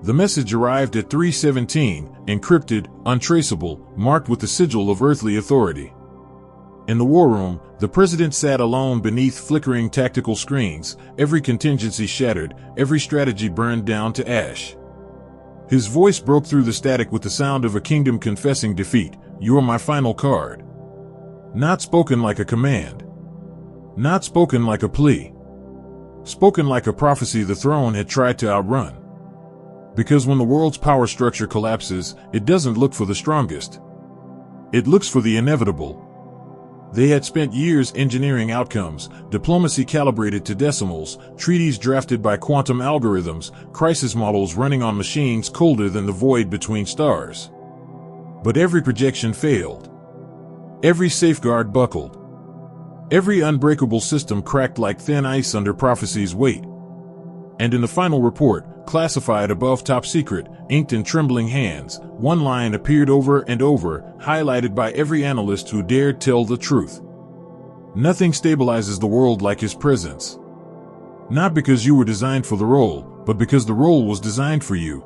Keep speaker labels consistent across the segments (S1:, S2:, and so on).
S1: The message arrived at 3:17, encrypted, untraceable, marked with the sigil of earthly authority. In the war room, the president sat alone beneath flickering tactical screens, every contingency shattered, every strategy burned down to ash. His voice broke through the static with the sound of a kingdom confessing defeat. "You are my final card." Not spoken like a command. Not spoken like a plea. Spoken like a prophecy the throne had tried to outrun. Because when the world's power structure collapses, it doesn't look for the strongest. It looks for the inevitable. They had spent years engineering outcomes, diplomacy calibrated to decimals, treaties drafted by quantum algorithms, crisis models running on machines colder than the void between stars. But every projection failed. Every safeguard buckled. Every unbreakable system cracked like thin ice under prophecy's weight. And in the final report, classified above top secret, inked in trembling hands, one line appeared over and over, highlighted by every analyst who dared tell the truth. Nothing stabilizes the world like his presence. Not because you were designed for the role, but because the role was designed for you.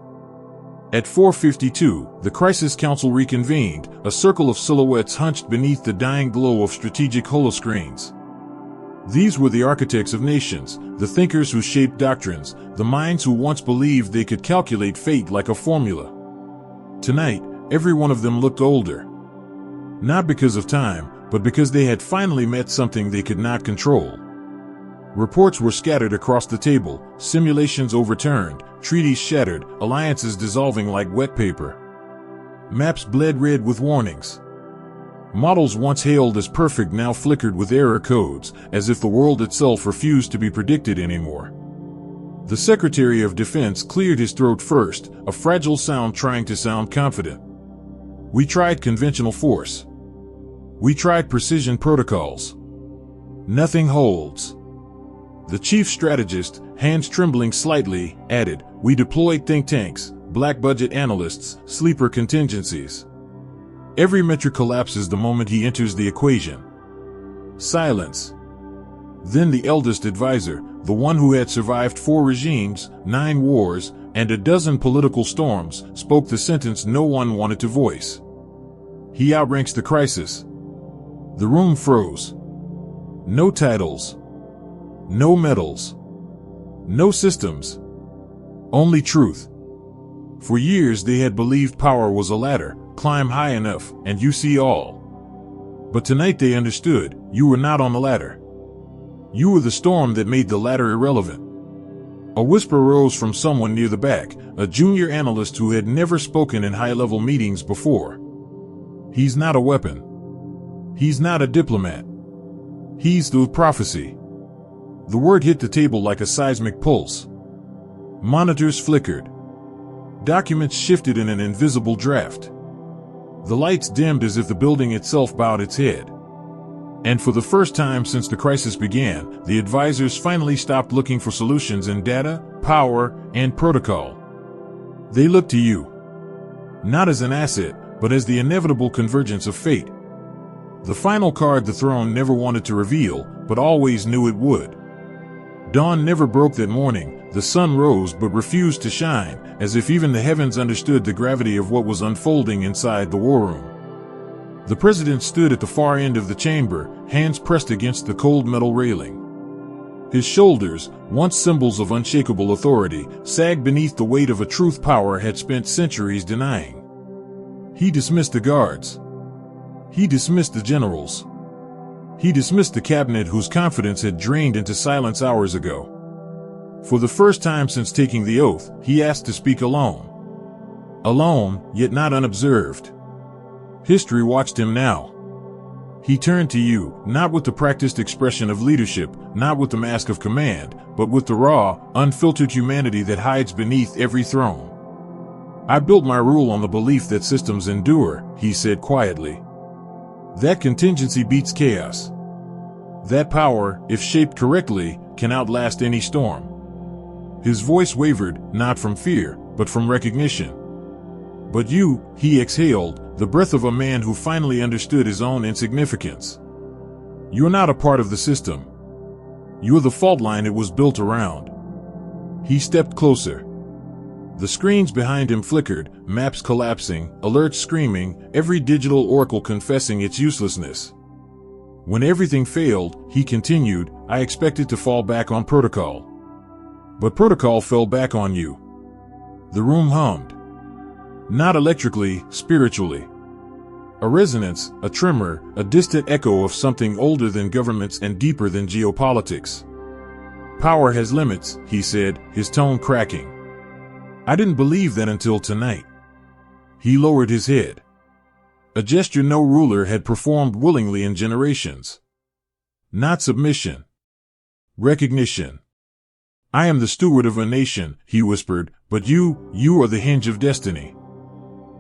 S1: At 4:52, the Crisis Council reconvened, a circle of silhouettes hunched beneath the dying glow of strategic holoscreens. These were the architects of nations, the thinkers who shaped doctrines, the minds who once believed they could calculate fate like a formula. Tonight, every one of them looked older. Not because of time, but because they had finally met something they could not control. Reports were scattered across the table, simulations overturned, treaties shattered, alliances dissolving like wet paper. Maps bled red with warnings. Models once hailed as perfect now flickered with error codes, as if the world itself refused to be predicted anymore. The Secretary of Defense cleared his throat first, a fragile sound trying to sound confident. "We tried conventional force. We tried precision protocols. Nothing holds." The chief strategist, hands trembling slightly, added, "We deployed think tanks, black budget analysts, sleeper contingencies." Every metric collapses the moment he enters the equation. Silence. Then the eldest advisor, the one who had survived 4 regimes, 9 wars, and a dozen political storms, spoke the sentence no one wanted to voice. He outranks the crisis. The room froze. No titles. No medals. No systems. Only truth. For years they had believed power was a ladder. Climb high enough, and you see all. But tonight they understood, you were not on the ladder. You were the storm that made the ladder irrelevant. A whisper rose from someone near the back, a junior analyst who had never spoken in high-level meetings before. "He's not a weapon. He's not a diplomat. He's the prophecy." The word hit the table like a seismic pulse. Monitors flickered. Documents shifted in an invisible draft. The lights dimmed as if the building itself bowed its head. And for the first time since the crisis began, the advisors finally stopped looking for solutions in data, power, and protocol. They looked to you. Not as an asset, but as the inevitable convergence of fate. The final card the throne never wanted to reveal, but always knew it would. Dawn never broke that morning. The sun rose but refused to shine, as if even the heavens understood the gravity of what was unfolding inside the war room. The president stood at the far end of the chamber, hands pressed against the cold metal railing. His shoulders, once symbols of unshakable authority, sagged beneath the weight of a truth power had spent centuries denying. He dismissed the guards. He dismissed the generals. He dismissed the cabinet whose confidence had drained into silence hours ago. For the first time since taking the oath, he asked to speak alone. Alone, yet not unobserved. History watched him now. He turned to you, not with the practiced expression of leadership, not with the mask of command, but with the raw, unfiltered humanity that hides beneath every throne. "I built my rule on the belief that systems endure," he said quietly. "That contingency beats chaos. That power, if shaped correctly, can outlast any storm." His voice wavered, not from fear, but from recognition. "But you," he exhaled, the breath of a man who finally understood his own insignificance. "You're not a part of the system. You're the fault line it was built around." He stepped closer. The screens behind him flickered, maps collapsing, alerts screaming, every digital oracle confessing its uselessness. When everything failed, he continued, I expected to fall back on protocol. But protocol fell back on you. The room hummed. Not electrically, spiritually. A resonance, a tremor, a distant echo of something older than governments and deeper than geopolitics. Power has limits, he said, his tone cracking. I didn't believe that until tonight. He lowered his head. A gesture no ruler had performed willingly in generations. Not submission. Recognition. I am the steward of a nation, he whispered, but you are the hinge of destiny.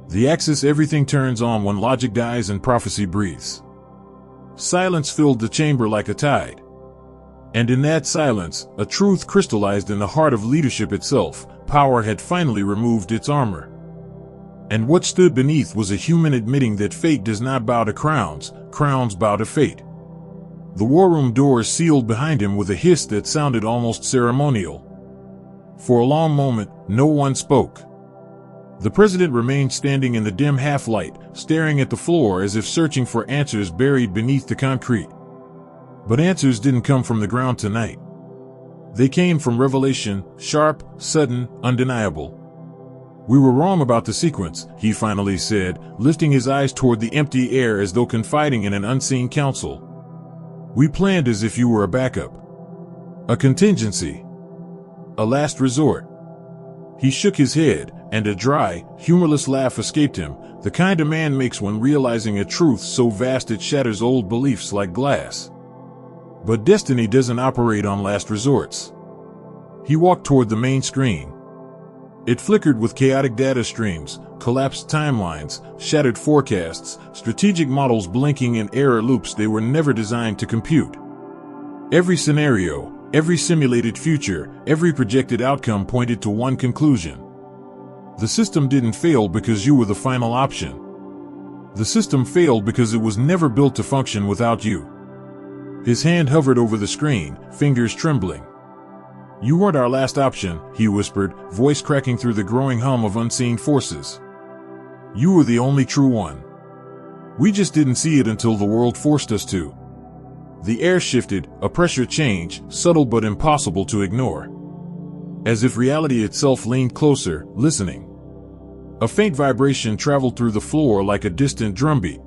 S1: The axis everything turns on when logic dies and prophecy breathes. Silence filled the chamber like a tide. And in that silence, a truth crystallized in the heart of leadership itself. Power had finally removed its armor. And what stood beneath was a human admitting that fate does not bow to crowns, crowns bow to fate. The war room doors sealed behind him with a hiss that sounded almost ceremonial. For a long moment, no one spoke. The president remained standing in the dim half-light, staring at the floor as if searching for answers buried beneath the concrete. But answers didn't come from the ground tonight. They came from revelation, sharp, sudden, undeniable. We were wrong about the sequence, he finally said, lifting his eyes toward the empty air as though confiding in an unseen counsel. We planned as if you were a backup. A contingency. A last resort. He shook his head, and a dry, humorless laugh escaped him, the kind a man makes when realizing a truth so vast it shatters old beliefs like glass. But destiny doesn't operate on last resorts. He walked toward the main screen. It flickered with chaotic data streams, collapsed timelines, shattered forecasts, strategic models blinking in error loops they were never designed to compute. Every scenario, every simulated future, every projected outcome pointed to one conclusion. The system didn't fail because you were the final option. The system failed because it was never built to function without you. His hand hovered over the screen, fingers trembling. You weren't our last option, he whispered, voice cracking through the growing hum of unseen forces. You were the only true one. We just didn't see it until the world forced us to. The air shifted, a pressure change, subtle but impossible to ignore. As if reality itself leaned closer, listening. A faint vibration traveled through the floor like a distant drumbeat.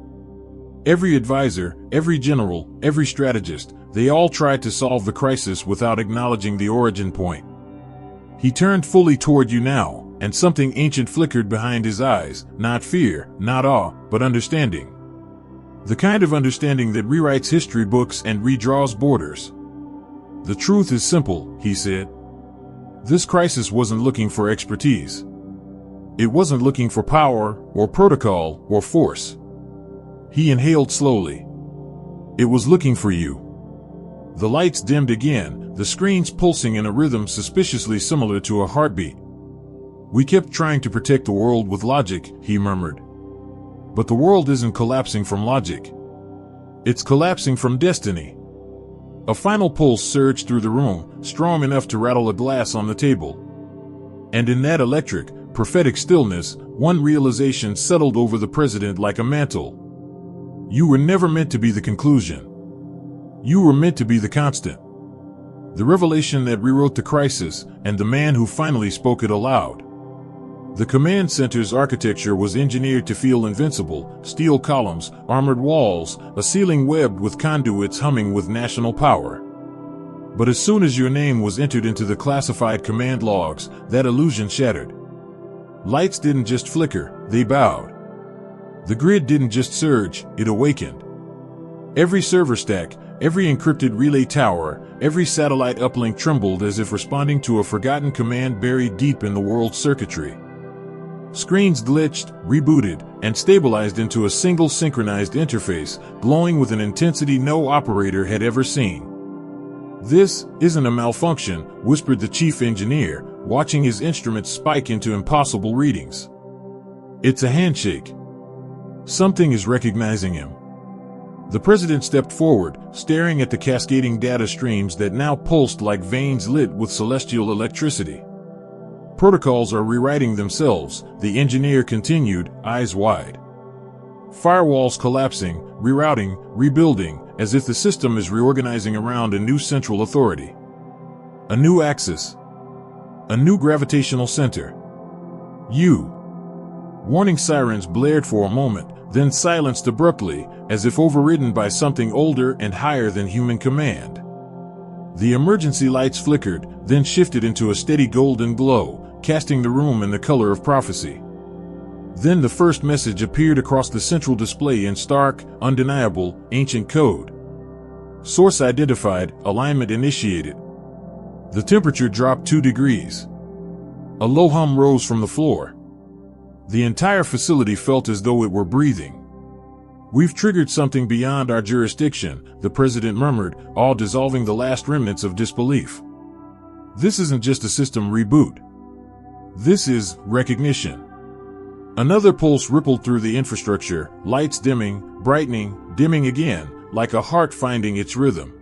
S1: Every advisor, every general, every strategist, they all tried to solve the crisis without acknowledging the origin point. He turned fully toward you now, and something ancient flickered behind his eyes, not fear, not awe, but understanding. The kind of understanding that rewrites history books and redraws borders. The truth is simple, he said. This crisis wasn't looking for expertise. It wasn't looking for power, or protocol, or force. He inhaled slowly. It was looking for you. The lights dimmed again, the screens pulsing in a rhythm suspiciously similar to a heartbeat. We kept trying to protect the world with logic, he murmured. But the world isn't collapsing from logic. It's collapsing from destiny. A final pulse surged through the room, strong enough to rattle a glass on the table. And in that electric, prophetic stillness, one realization settled over the president like a mantle. You were never meant to be the conclusion. You were meant to be the constant. The revelation that rewrote the crisis, and the man who finally spoke it aloud. The command center's architecture was engineered to feel invincible, steel columns, armored walls, a ceiling webbed with conduits humming with national power. But as soon as your name was entered into the classified command logs, that illusion shattered. Lights didn't just flicker, they bowed. The grid didn't just surge, it awakened. Every server stack, every encrypted relay tower, every satellite uplink trembled as if responding to a forgotten command buried deep in the world's circuitry. Screens glitched, rebooted, and stabilized into a single synchronized interface, glowing with an intensity no operator had ever seen. This isn't a malfunction, whispered the chief engineer, watching his instruments spike into impossible readings. It's a handshake. Something is recognizing him. The president stepped forward, staring at the cascading data streams that now pulsed like veins lit with celestial electricity. Protocols are rewriting themselves, the engineer continued, eyes wide. Firewalls collapsing, rerouting, rebuilding, as if the system is reorganizing around a new central authority. A new axis. A new gravitational center. Warning sirens blared for a moment, then silenced abruptly, as if overridden by something older and higher than human command. The emergency lights flickered, then shifted into a steady golden glow, casting the room in the color of prophecy. Then the first message appeared across the central display in stark, undeniable, ancient code. Source identified, alignment initiated. The temperature dropped 2 degrees. A low hum rose from the floor. The entire facility felt as though it were breathing. We've triggered something beyond our jurisdiction, the president murmured, all dissolving the last remnants of disbelief. This isn't just a system reboot. This is recognition. Another pulse rippled through the infrastructure, lights dimming, brightening, dimming again, like a heart finding its rhythm.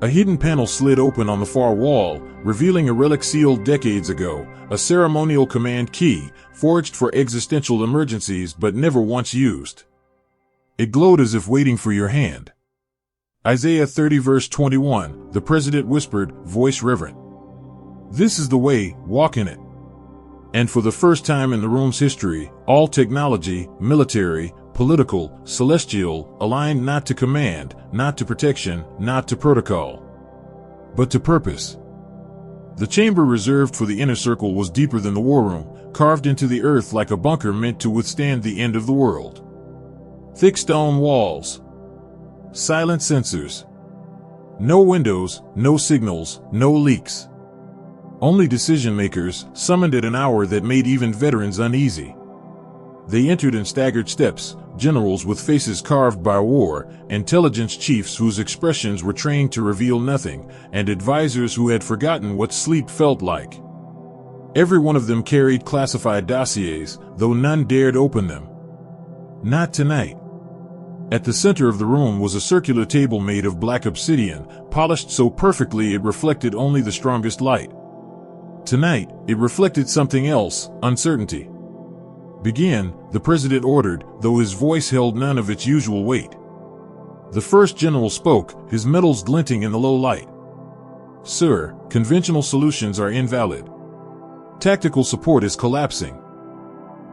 S1: A hidden panel slid open on the far wall, revealing a relic sealed decades ago, a ceremonial command key, forged for existential emergencies but never once used. It glowed as if waiting for your hand. Isaiah 30 verse 21, the president whispered, voice reverent. This is the way, walk in it. And for the first time in the room's history, all technology, military, political, celestial, aligned not to command, not to protection, not to protocol, but to purpose. The chamber reserved for the inner circle was deeper than the war room, carved into the earth like a bunker meant to withstand the end of the world. Thick stone walls. Silent sensors. No windows, no signals, no leaks. Only decision makers, summoned at an hour that made even veterans uneasy. They entered in staggered steps, generals with faces carved by war, intelligence chiefs whose expressions were trained to reveal nothing, and advisors who had forgotten what sleep felt like. Every one of them carried classified dossiers, though none dared open them. Not tonight. At the center of the room was a circular table made of black obsidian, polished so perfectly it reflected only the strongest light. Tonight, it reflected something else, uncertainty. Begin, the president ordered, though his voice held none of its usual weight. The first general spoke, his metals glinting in the low light. Sir, conventional solutions are invalid. Tactical support is collapsing.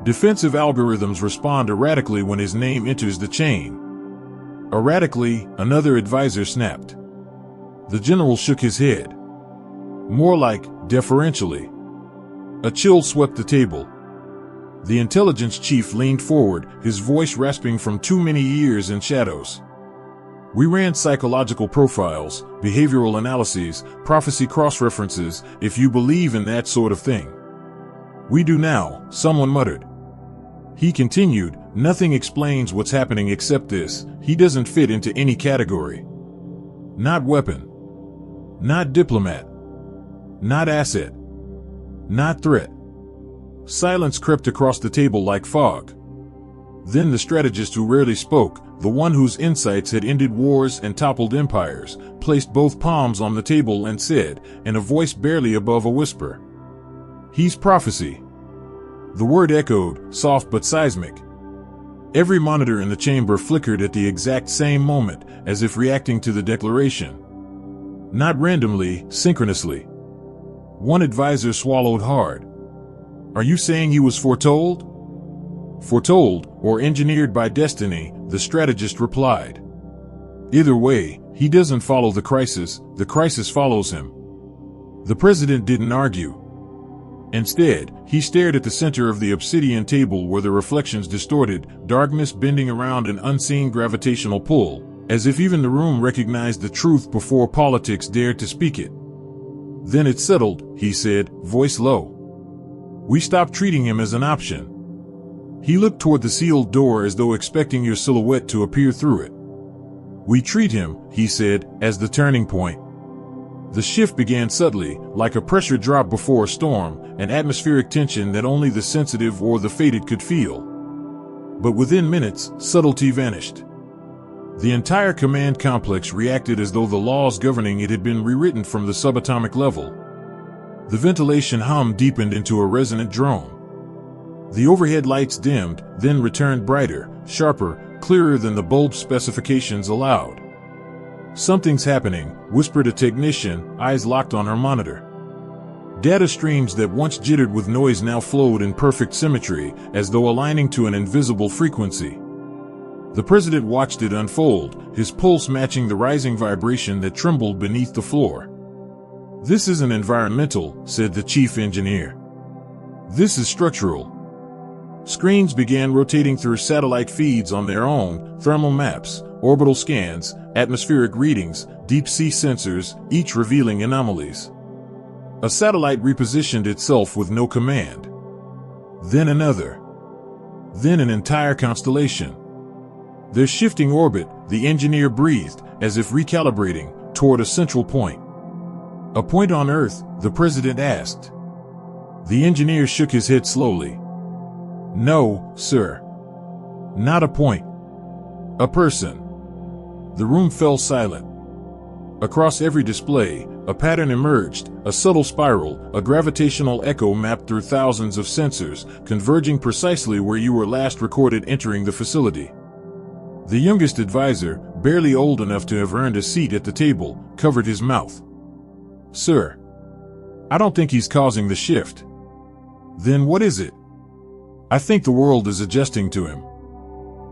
S1: Defensive algorithms respond erratically when his name enters the chain. Erratically, another advisor snapped. The general shook his head. More like, deferentially. A chill swept the table. The intelligence chief leaned forward, his voice rasping from too many years in shadows. We ran psychological profiles, behavioral analyses, prophecy cross-references, if you believe in that sort of thing. We do now, someone muttered. He continued, nothing explains what's happening except this, he doesn't fit into any category. Not weapon. Not diplomat. Not asset. Not threat. Silence crept across the table like fog. Then the strategist who rarely spoke, the one whose insights had ended wars and toppled empires, placed both palms on the table and said, in a voice barely above a whisper, he's prophecy. The word echoed, soft but seismic. Every monitor in the chamber flickered at the exact same moment, as if reacting to the declaration. Not randomly, synchronously. One advisor swallowed hard. Are you saying he was foretold? Foretold, or engineered by destiny, the strategist replied. Either way, he doesn't follow the crisis follows him. The president didn't argue. Instead, he stared at the center of the obsidian table where the reflections distorted, darkness bending around an unseen gravitational pull, as if even the room recognized the truth before politics dared to speak it. Then it settled, he said, voice low. We stopped treating him as an option. He looked toward the sealed door as though expecting your silhouette to appear through it. We treat him, he said, as the turning point. The shift began subtly, like a pressure drop before a storm, an atmospheric tension that only the sensitive or the fated could feel. But within minutes, subtlety vanished. The entire command complex reacted as though the laws governing it had been rewritten from the subatomic level. The ventilation hum deepened into a resonant drone. The overhead lights dimmed, then returned brighter, sharper, clearer than the bulb specifications allowed. "Something's happening," whispered a technician, eyes locked on her monitor. Data streams that once jittered with noise now flowed in perfect symmetry, as though aligning to an invisible frequency. The president watched it unfold, his pulse matching the rising vibration that trembled beneath the floor. "This isn't environmental," said the chief engineer. "This is structural." Screens began rotating through satellite feeds on their own, thermal maps, orbital scans, atmospheric readings, deep-sea sensors, each revealing anomalies. A satellite repositioned itself with no command. Then another. Then an entire constellation. Their shifting orbit, the engineer breathed, as if recalibrating, toward a central point. "A point on Earth?" the president asked. The engineer shook his head slowly. "No, sir. Not a point. A person." The room fell silent. Across every display, a pattern emerged, a subtle spiral, a gravitational echo mapped through thousands of sensors, converging precisely where you were last recorded entering the facility. The youngest advisor, barely old enough to have earned a seat at the table, covered his mouth. "Sir, I don't think he's causing the shift." "Then what is it?" "I think the world is adjusting to him."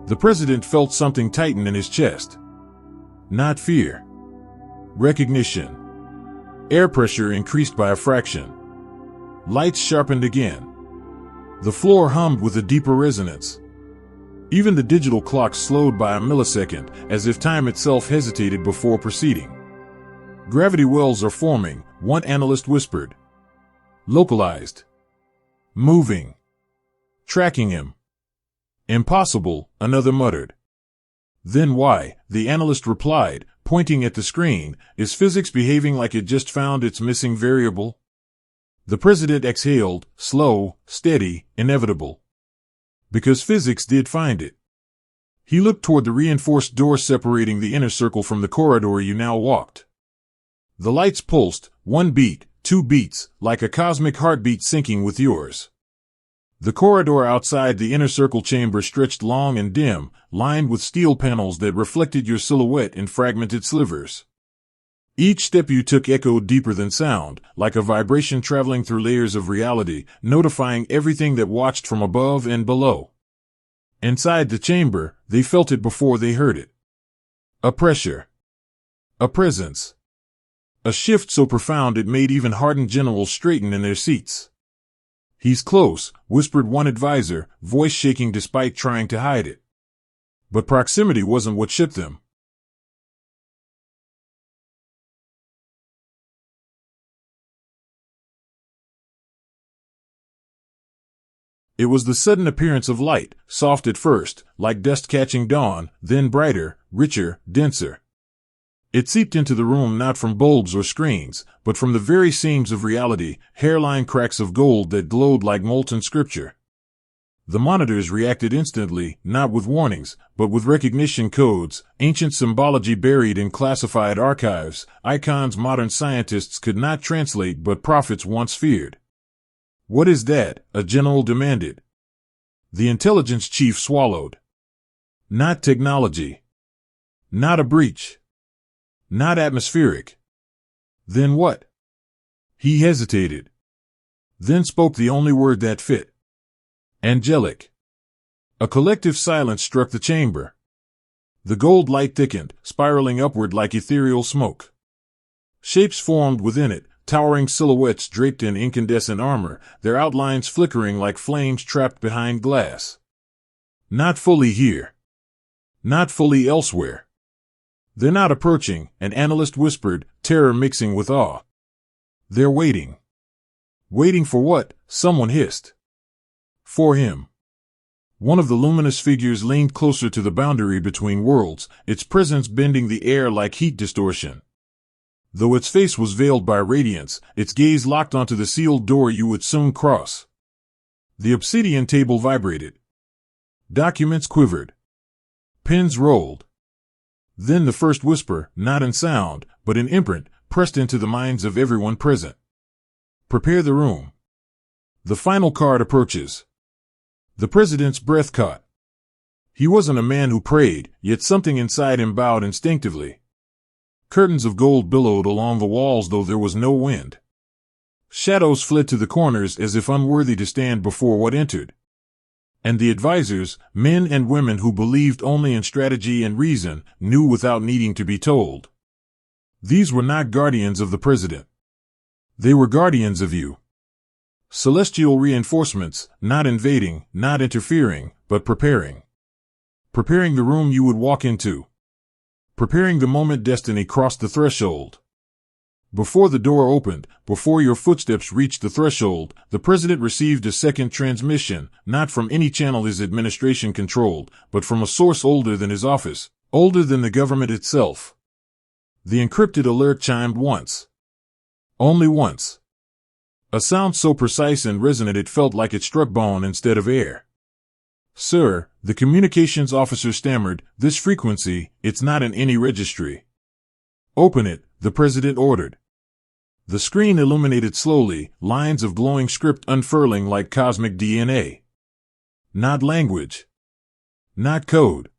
S1: The president felt something tighten in his chest. Not fear. Recognition. Air pressure increased by a fraction. Lights sharpened again. The floor hummed with a deeper resonance. Even the digital clock slowed by a millisecond, as if time itself hesitated before proceeding. "Gravity wells are forming," one analyst whispered. "Localized. Moving. Tracking him." "Impossible," another muttered. "Then why," the analyst replied, pointing at the screen, "is physics behaving like it just found its missing variable?" The president exhaled, slow, steady, inevitable. "Because physics did find it." He looked toward the reinforced door separating the inner circle from the corridor you now walked. The lights pulsed, 1 beat, 2 beats, like a cosmic heartbeat syncing with yours. The corridor outside the inner circle chamber stretched long and dim, lined with steel panels that reflected your silhouette in fragmented slivers. Each step you took echoed deeper than sound, like a vibration traveling through layers of reality, notifying everything that watched from above and below. Inside the chamber, they felt it before they heard it. A pressure. A presence. A shift so profound it made even hardened generals straighten in their seats. "He's close," whispered one advisor, voice shaking despite trying to hide it. But proximity wasn't what shook them. It was the sudden appearance of light, soft at first, like dust catching dawn, then brighter, richer, denser. It seeped into the room not from bulbs or screens, but from the very seams of reality, hairline cracks of gold that glowed like molten scripture. The monitors reacted instantly, not with warnings, but with recognition codes, ancient symbology buried in classified archives, icons modern scientists could not translate but prophets once feared. "What is that?" a general demanded. The intelligence chief swallowed. "Not technology. Not a breach. Not atmospheric." "Then what?" He hesitated. Then spoke the only word that fit. "Angelic." A collective silence struck the chamber. The gold light thickened, spiraling upward like ethereal smoke. Shapes formed within it, towering silhouettes draped in incandescent armor, their outlines flickering like flames trapped behind glass. "Not fully here. Not fully elsewhere." "They're not approaching," an analyst whispered, terror mixing with awe. "They're waiting." "Waiting for what?" someone hissed. "For him." One of the luminous figures leaned closer to the boundary between worlds, its presence bending the air like heat distortion. Though its face was veiled by radiance, its gaze locked onto the sealed door you would soon cross. The obsidian table vibrated. Documents quivered. Pens rolled. Then the first whisper, not in sound, but in imprint, pressed into the minds of everyone present. Prepare the room. The final card approaches. The president's breath caught. He wasn't a man who prayed, yet something inside him bowed instinctively. Curtains of gold billowed along the walls, though there was no wind. Shadows fled to the corners as if unworthy to stand before what entered. And the advisors, men and women who believed only in strategy and reason, knew without needing to be told. These were not guardians of the president. They were guardians of you. Celestial reinforcements, not invading, not interfering, but preparing. Preparing the room you would walk into. Preparing the moment destiny crossed the threshold. Before the door opened, before your footsteps reached the threshold, the president received a second transmission, not from any channel his administration controlled, but from a source older than his office, older than the government itself. The encrypted alert chimed once. Only once. A sound so precise and resonant it felt like it struck bone instead of air. "Sir," the communications officer stammered, "this frequency, it's not in any registry." "Open it," the president ordered. The screen illuminated slowly, lines of glowing script unfurling like cosmic DNA. Not language. Not code.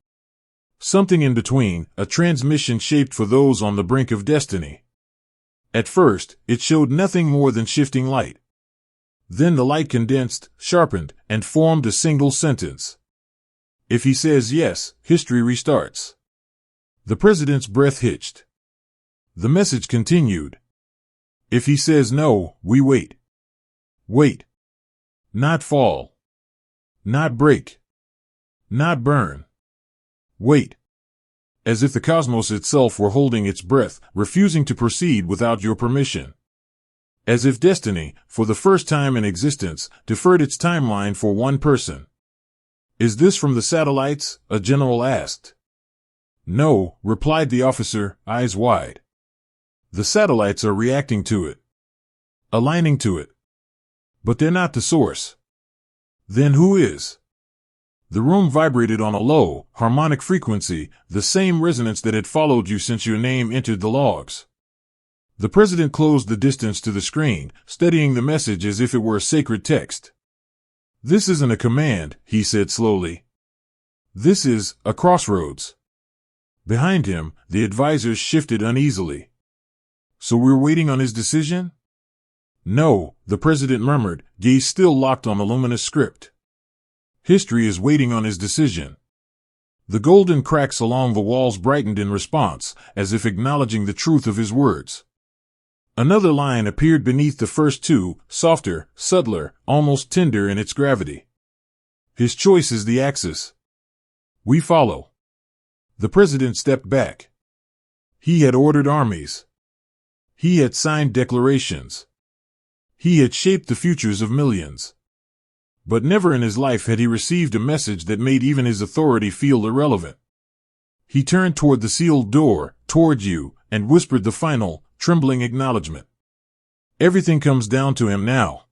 S1: Something in between, a transmission shaped for those on the brink of destiny. At first, it showed nothing more than shifting light. Then the light condensed, sharpened, and formed a single sentence. If he says yes, history restarts. The president's breath hitched. The message continued. If he says no, we wait. Wait. Not fall. Not break. Not burn. Wait. As if the cosmos itself were holding its breath, refusing to proceed without your permission. As if destiny, for the first time in existence, deferred its timeline for one person. "Is this from the satellites?" a general asked. "No," replied the officer, eyes wide. "The satellites are reacting to it. Aligning to it. But they're not the source." "Then who is?" The room vibrated on a low, harmonic frequency, the same resonance that had followed you since your name entered the logs. The president closed the distance to the screen, studying the message as if it were a sacred text. "This isn't a command," he said slowly. "This is a crossroads." Behind him, the advisors shifted uneasily. "So we're waiting on his decision?" "No," the president murmured, gaze still locked on the luminous script. "History is waiting on his decision." The golden cracks along the walls brightened in response, as if acknowledging the truth of his words. Another line appeared beneath the first two, softer, subtler, almost tender in its gravity. "His choice is the axis. We follow." The president stepped back. He had ordered armies. He had signed declarations. He had shaped the futures of millions. But never in his life had he received a message that made even his authority feel irrelevant. He turned toward the sealed door, toward you, and whispered the final, trembling acknowledgement. "Everything comes down to him now."